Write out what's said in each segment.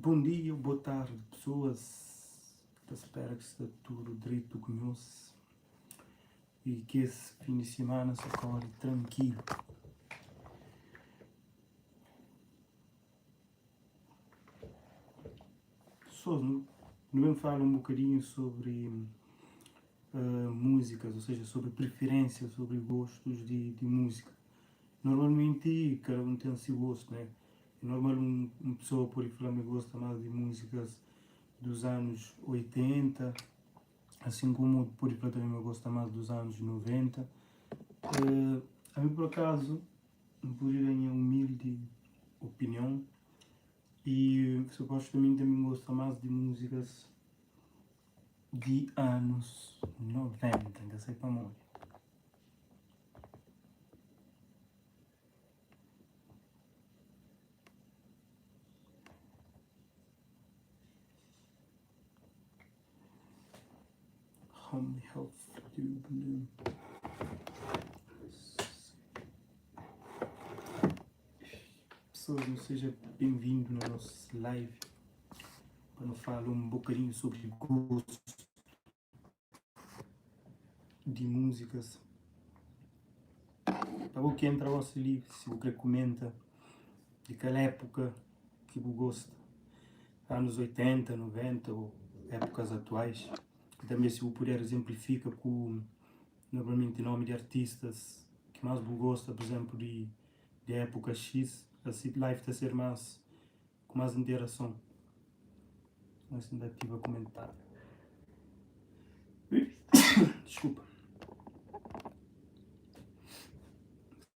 Bom dia, boa tarde, pessoas. Espero que esteja tudo direito com nós e que esse fim de semana se corre tranquilo. Pessoas, não falo um bocadinho sobre músicas, ou seja, sobre preferências, sobre gostos de música. Normalmente, cada um tem o seu gosto, né? É normal uma pessoa por falar que gosta mais de músicas dos anos 80, assim como por exemplo também eu gosto mais dos anos 90. A mim por acaso, por ir em humilde opinião, e supostamente também gosto mais de músicas de anos 90, ainda sei para morrer. Home Health Blue. Pessoas, não seja bem-vindo no nosso live para nos falar um bocadinho sobre gostos de músicas. Para o que entra o vosso livro, se o que comenta daquela época que você gosta, anos 80, 90 ou épocas atuais. E também se você puder exemplifica com normalmente nome de artistas que mais você gosta, por exemplo, de época X, assim live está a ser mais com mais interação. Mas ainda estive a comentar. Desculpa.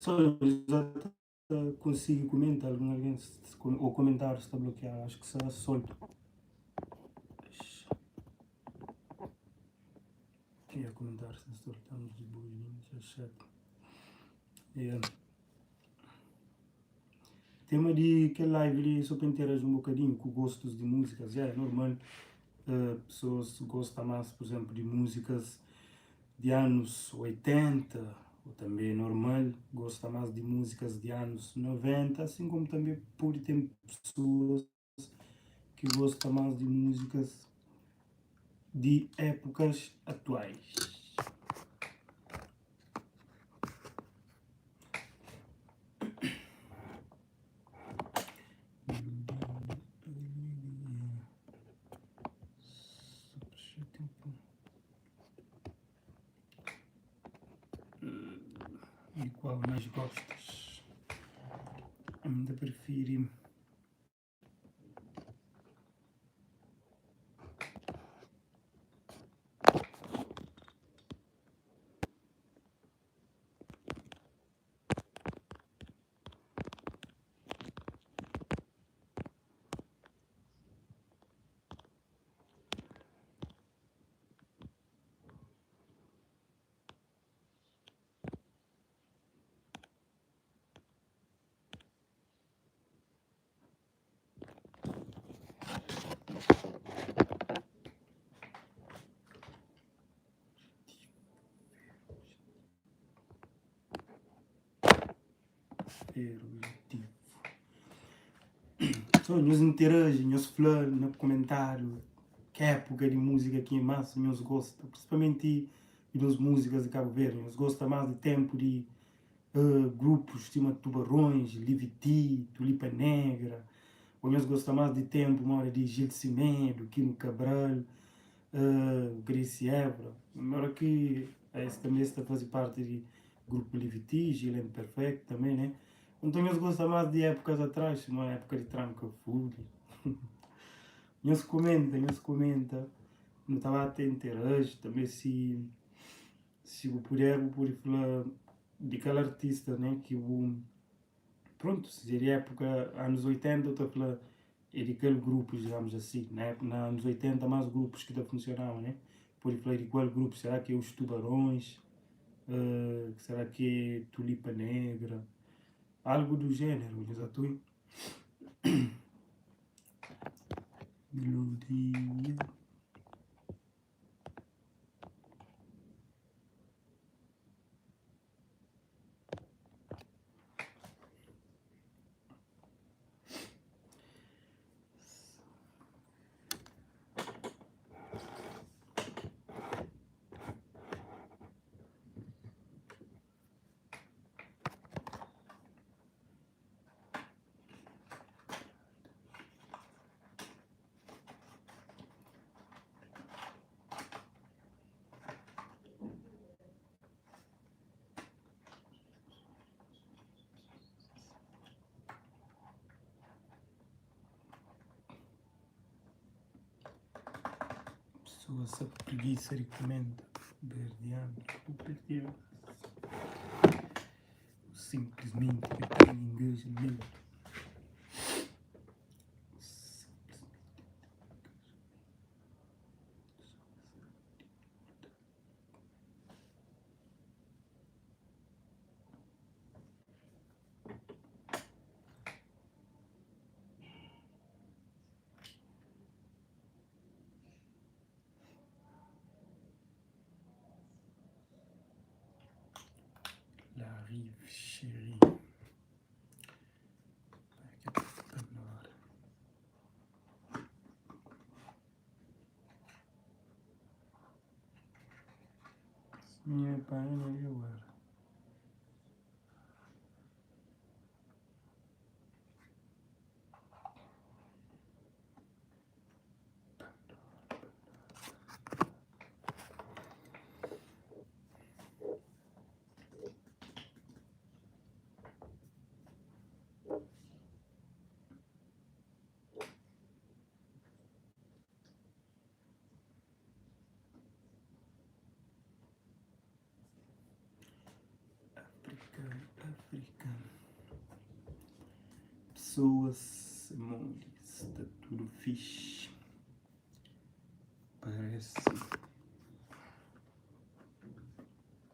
Só já consigo comentar alguém ou comentário está bloqueado, acho que será solto. Queria comentar se estamos de boinhas, é chato. Tema de que live ali só para interagir um bocadinho com gostos de músicas, é normal. Pessoas gostam mais, por exemplo, de músicas de anos 80, ou também normal, gosta mais de músicas de anos 90, assim como também por ter pessoas que gostam mais de músicas de épocas atuais. De qual mais gostas? Ainda prefiro eruditivo. Só nos interagem, nos falam no comentário que época de música que é mais nos gosta, principalmente das músicas de Cabo Verde, nos gosta mais de tempo de grupos tipo Tubarões, Liviti, Tulipa Negra, ou nos gosta mais de tempo uma hora de Gil Cimedo, Quino Cabral, Gracie Évora, agora que esse também está a fazer parte de grupo Liviti, Gilene Perfect também, né? Então eu gosto mais de épocas atrás, uma época de Tranca Food. Não se comenta. Não estava a ter interesse também se eu puder falar de aquele artista, né? Que o pronto, se seria época anos 80, eu estou a falar é daquele grupo, digamos assim, né? Nos anos 80 mais grupos que funcionavam, né? Por falar de qual grupo, será que é os Tubarões? Será que é Tulipa Negra? Algo do gênero, exato. Melodia. Pessoa se preguiça recomenda verdeando o perder. Simplesmente eu tenho engajamento. La rive chérie. Minha página agora. Africano. Pessoas moles, está tudo fixe. Parece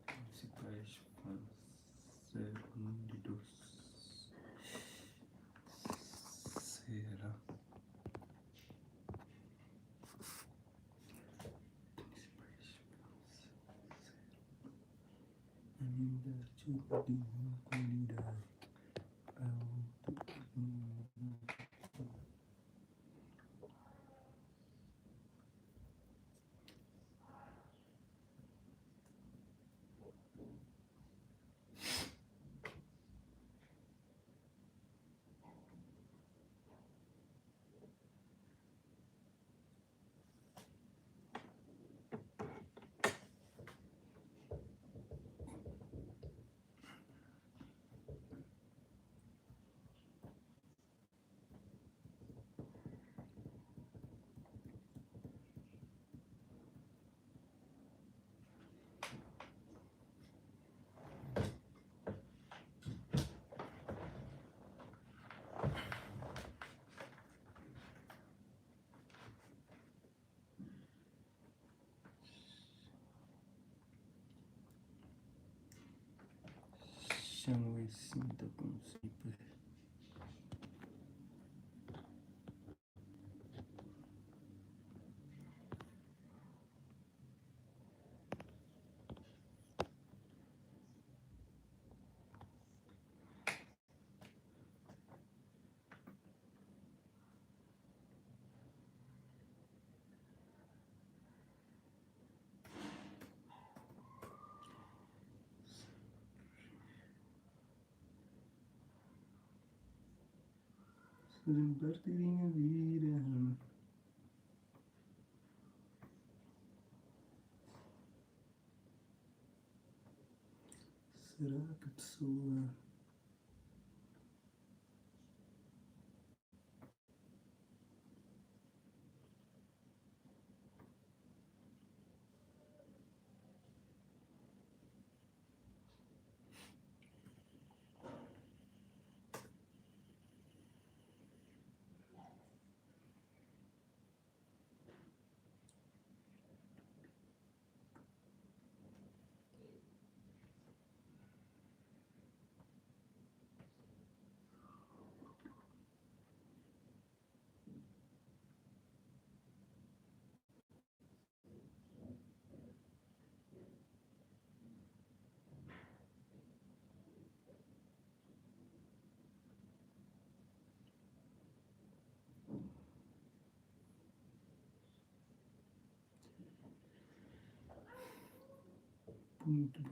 principais fundos. Será? Ainda tipo de uma qualidade. Chamo esse da princípio. Fazendo parte da minha vida. Será que a pessoa muito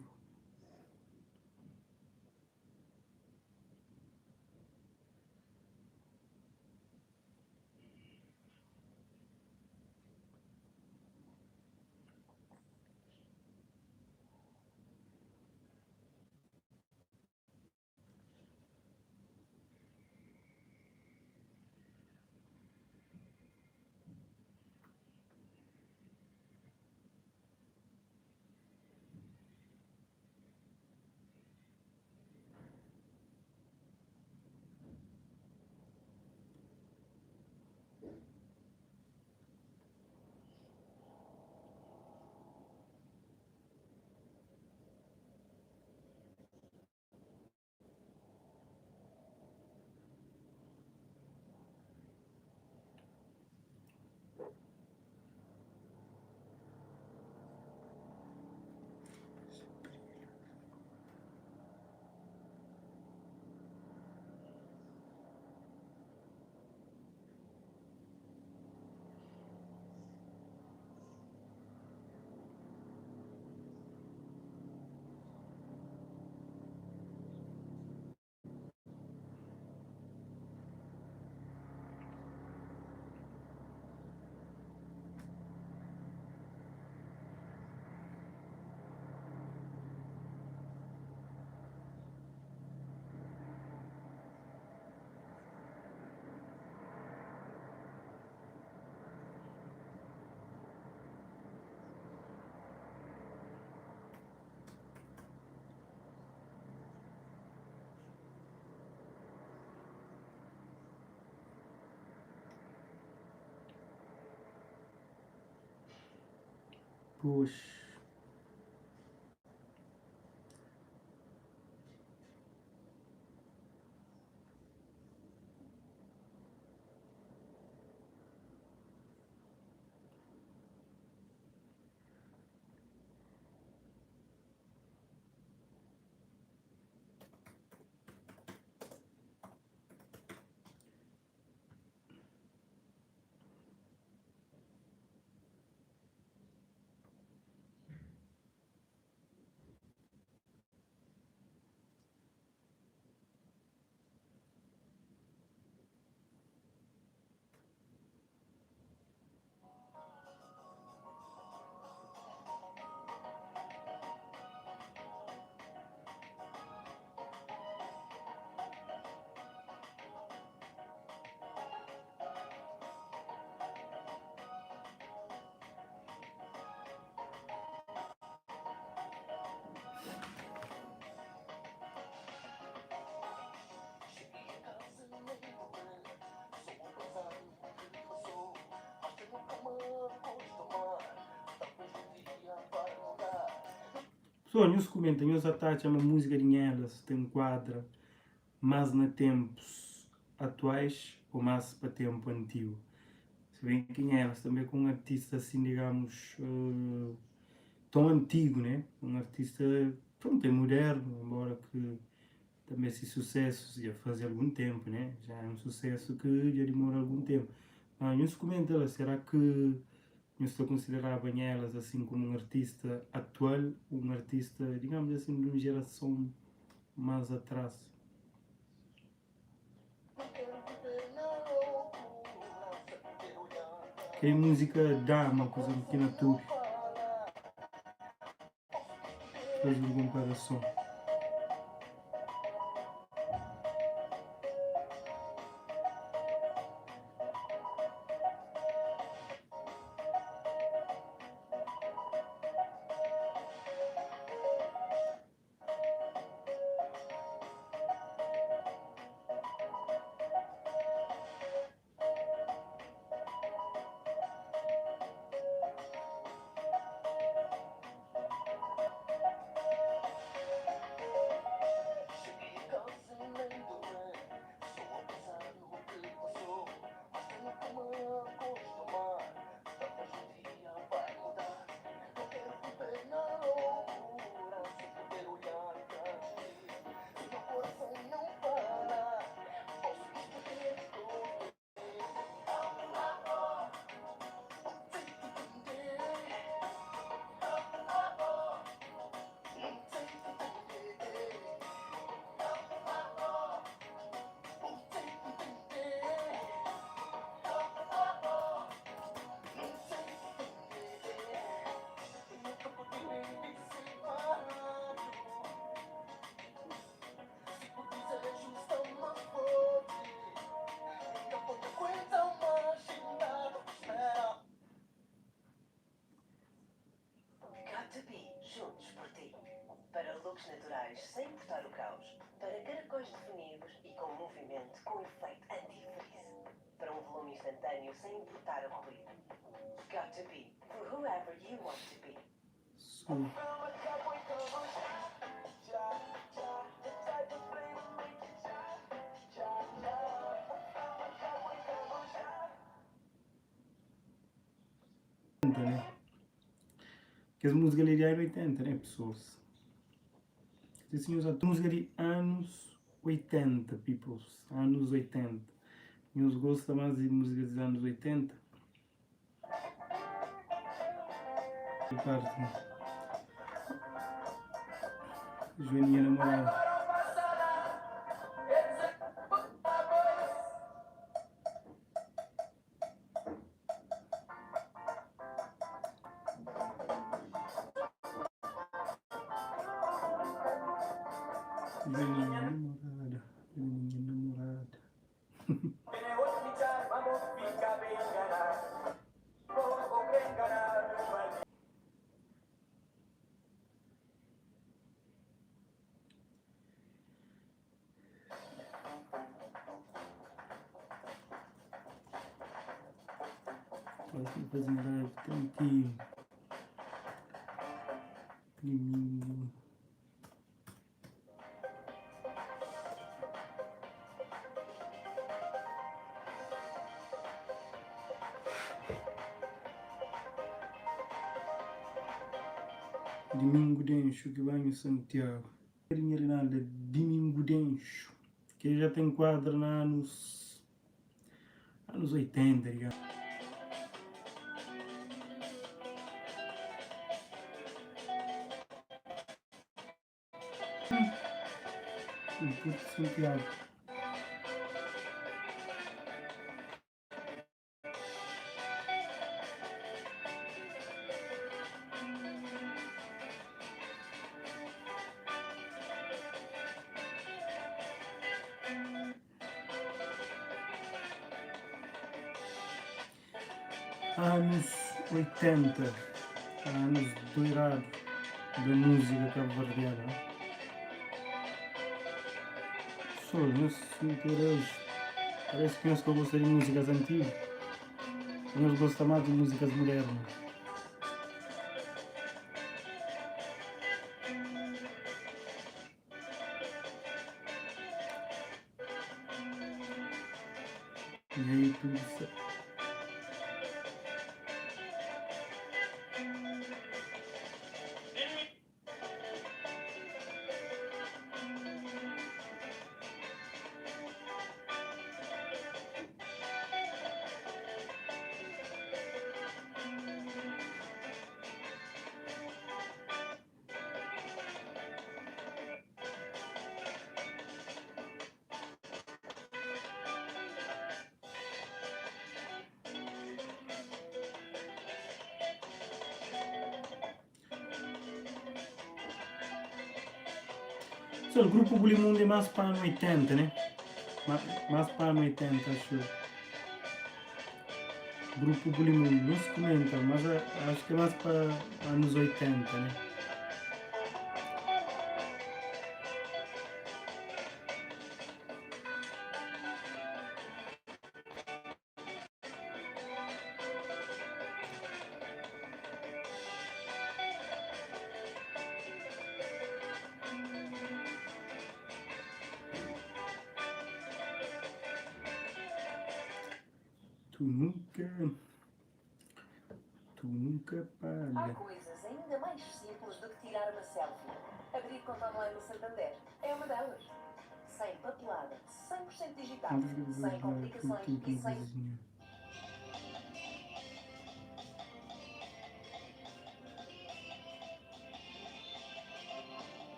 Pois. Pessoal, nos comentem, nos ataques, uma música de elas te enquadra mais na tempos atuais ou mais para tempo antigo. Se bem que elas também com um artista assim, digamos, tão antigo, né? Um artista, pronto, é moderno, embora que também esse sucesso já faz algum tempo, né? Já é um sucesso que já demora algum tempo. Nos comenta, será que eu estou a considerar elas assim como um artista atual, um artista, digamos assim, de uma geração mais atrás? Que música dá uma coisa pequena tu faz uma comparação. Para looks naturais sem importar o caos, para caracóis definidos e com movimento com efeito anti-frizz, para um volume instantâneo sem importar o ruído. Got to be, for whoever you want to be. Né? Que as músicas ali de 80, né, pessoas? Assim, as músicas de anos 80, people. Anos 80. E os gostam mais de músicas dos anos 80. Parte. Joaninha namorada. Joaninha namorada. Joaninha namorada. Fazer live tranquilo. Domingo. Domingo Dencho, que banho Santiago. Nada, Domingo Dencho, que já tem quadro nos anos 80, digamos. Porto Santiago. Anos 80, anos doirados da música cabo-verdiana. Só, não sei que era hoje. Parece que nós que eu gosto de músicas antigas, nós gostamos mais de músicas modernas. E aí tudo certo. Só, o grupo Bulimundo é mais para ano 80, né? Mais para ano 80, acho. Grupo Bulimundo, não se comenta, mas acho que é mais para anos 80, né? Tu nunca Há paga. coisas ainda mais simples do que tirar uma selfie. Abrir conta online no Santander é uma delas. Sem papelada, 100% digital, sem complicações e sem...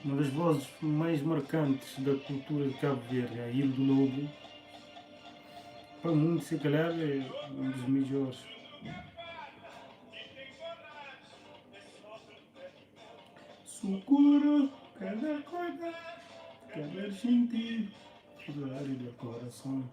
Uma das vozes mais marcantes da cultura de Cabo Verde, a Ilha do Lobo, para muitos, se calhar, é um dos melhores. Socorro, cada coisa, cada sentido, cuidar do coração.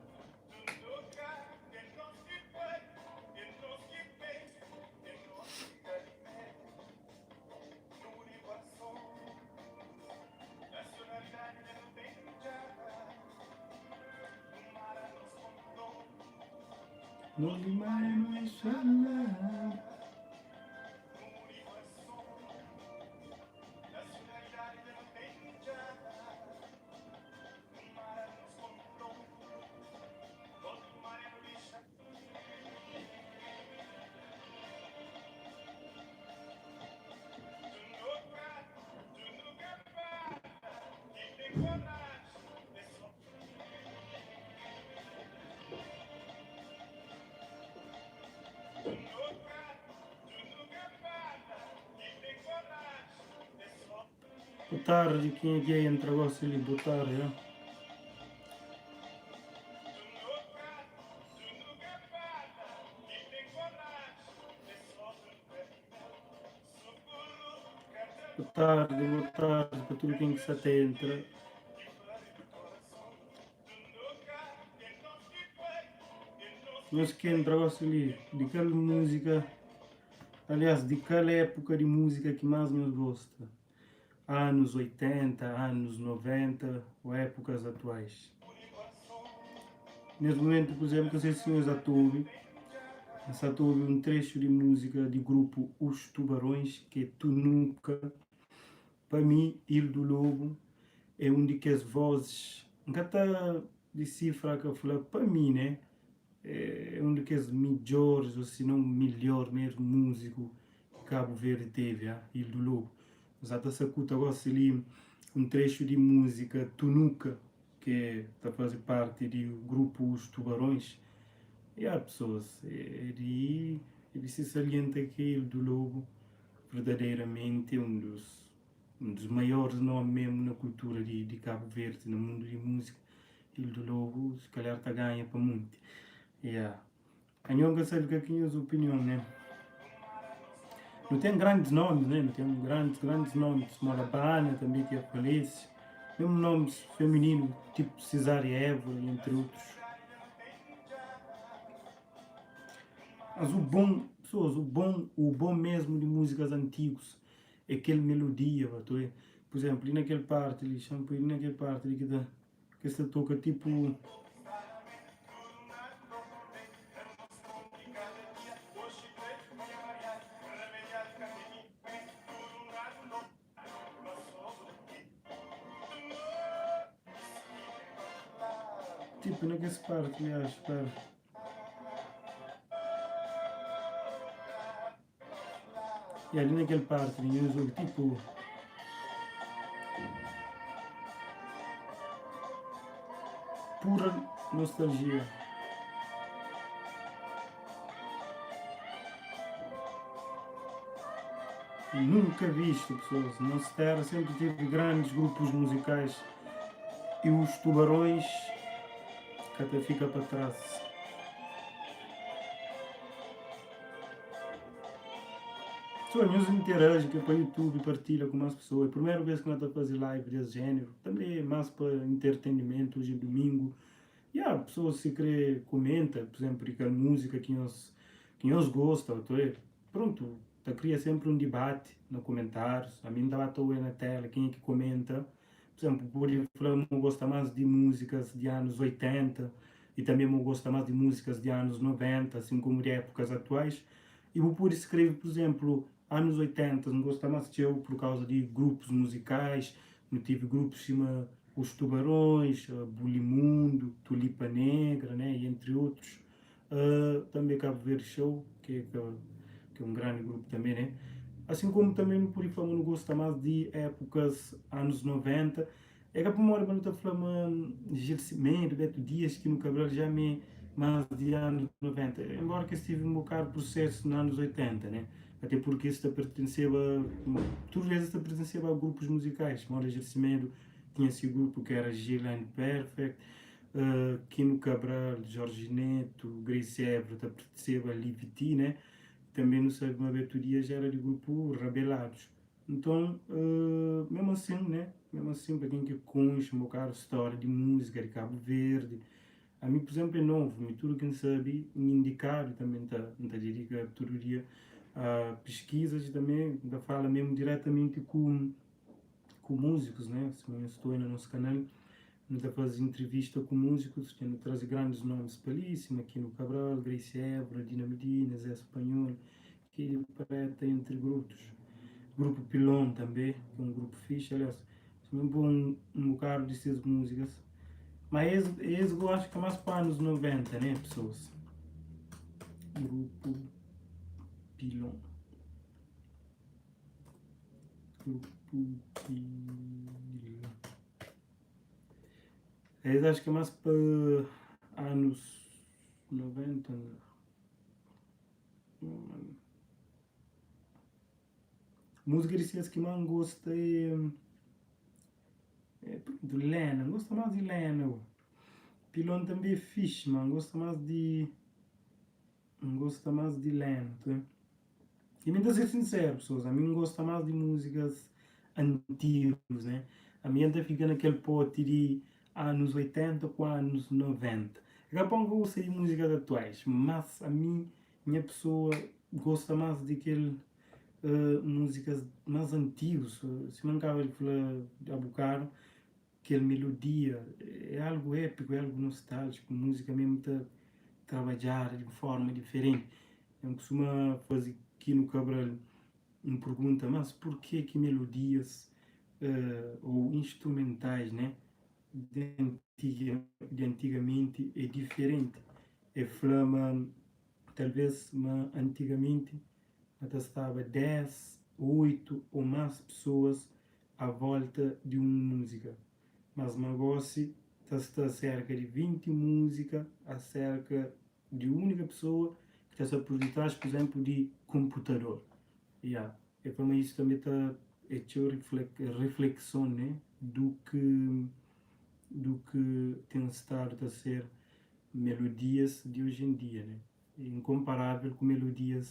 No limare no es nada. Boa tarde, quem é que entra agora ali? Boa tarde, já. Boa tarde para tudo quem que se atenta. Nós que entra agora ali, de qual música, aliás, de qual época de música que mais nos gosta? Anos 80, anos 90 ou épocas atuais? Neste momento, por exemplo, não sei se os atores, essa ouve um trecho de música do grupo Os Tubarões, que é Tu Nunca. Para mim, Il do Lobo é um de que as vozes, nunca está de cifra que eu falo, para mim, né? É um dos melhores, ou se não melhor mesmo músico que Cabo Verde teve, Il do Lobo. Mas até se escuta agora ali um trecho de música Tunuca, que está a fazer parte do grupo Os Tubarões. E há pessoas, ele se salienta que Il do Lobo verdadeiramente é um dos maiores nomes mesmo na cultura de Cabo Verde, no mundo de música. Il do Lobo, se calhar, está ganha para muito. Yeah. A Nhonga sabe que aqui é a sua opinião, né? Não tem grandes nomes, né? Não tem grandes nomes. Morabana também, que é Felice. Mesmo nomes femininos, tipo Cesária Évora, entre outros. Mas pessoas, o bom mesmo de músicas antigas é aquele melodia, por exemplo, ali naquele parte, ali, ali naquele parte, ali que se toca tipo. Tipo, naquele parte, aliás, espera. E ali naquele parte, ali, jogo, tipo. Pura nostalgia. Nunca visto, pessoas. Não se terra sempre tive grandes grupos musicais e os tubarões que até fica para trás. Só news interage que é para o YouTube e partilha com mais pessoas. É a primeira vez que nós estamos a fazer live desse género. Também é mais para entretenimento, hoje é domingo. E a pessoa se quer comenta, por exemplo, aquela música que nós gostam, pronto, tá, cria sempre um debate nos comentários. A mim dá à toa na tela, quem é que comenta. Por exemplo, por exemplo, eu gosto mais de músicas de anos 80 e também eu gosto mais de músicas de anos 90, assim como de épocas atuais. E vou por escrever, por exemplo, anos 80, não gosto mais de eu por causa de grupos musicais, não tive grupos cima os Tubarões, Bulimundo, Tulipa Negra, né, e entre outros. Também Cabo Verde Show, que é um grande grupo também, né? Assim como também no Purifama não gosta mais de épocas anos 90. É que a memória quando está falando Gilcimento, Beto Dias, que no Cabral já me mais de anos 90. Embora que estive um bocado processo nos anos 80, né? Até porque isso pertencia tudo vezes pertencia a grupos musicais. Mora Gilcimento tinha esse grupo que era Gilane Perfect, Kino Cabral, Jorge Neto, Grace Évora, pertencia a Liviti, né? Também no Sagma Betoria já era do grupo Rebelados. Então, mesmo assim, né? Mesmo assim, para quem que conhece um bocado a história de música de Cabo Verde, a mim, por exemplo, é novo, mas tudo que não sabe, me indicar, também está dirigado todo dia a pesquisas e também ainda fala mesmo diretamente com músicos, né? Se não estou aí no nosso canal, ainda faz entrevista com músicos, que ainda traz grandes nomes belíssimos aqui no Cabral, Grace Évora, Dina Medina, Zé Espanhol, que ele preta entre grupos. Grupo Pilon também, que é um grupo fixe, aliás, também um bocado de suas músicas. Mas eu acho que é mais para anos 90, né, pessoas? Grupo Pilon. Grupo Pilon. Eu acho que é mais para anos 90. Música de ciência que mais gosto é do Lennon, gosto mais de Lennon. Pilon também é fixe, mano, gosto mais de Lennon, tá? E me dá ser sincero, pessoas, a mim gosta mais de músicas antigas, né? A minha ainda fica naquele pote de anos 80 com anos 90. Daqui a pouco eu gosto de músicas atuais, mas a mim, minha pessoa gosta mais daquele músicas mais antigas. Se não acaba de falar a bocado, aquela melodia é algo épico, é algo nostálgico, música mesmo está trabalhar de forma diferente. Eu costumo fazer aqui no Cabral me pergunta, mas por que melodias ou instrumentais, né, de antigamente é diferente? É flama, talvez antigamente até estava 10, 8 ou mais pessoas à volta de uma música. Mas negócio está cerca de 20 músicas acerca de uma única pessoa que está por detrás, por exemplo, de computador. Yeah. É como isso também está hecho reflexão, né, do que tem estado a ser melodias de hoje em dia, né? É incomparável com melodias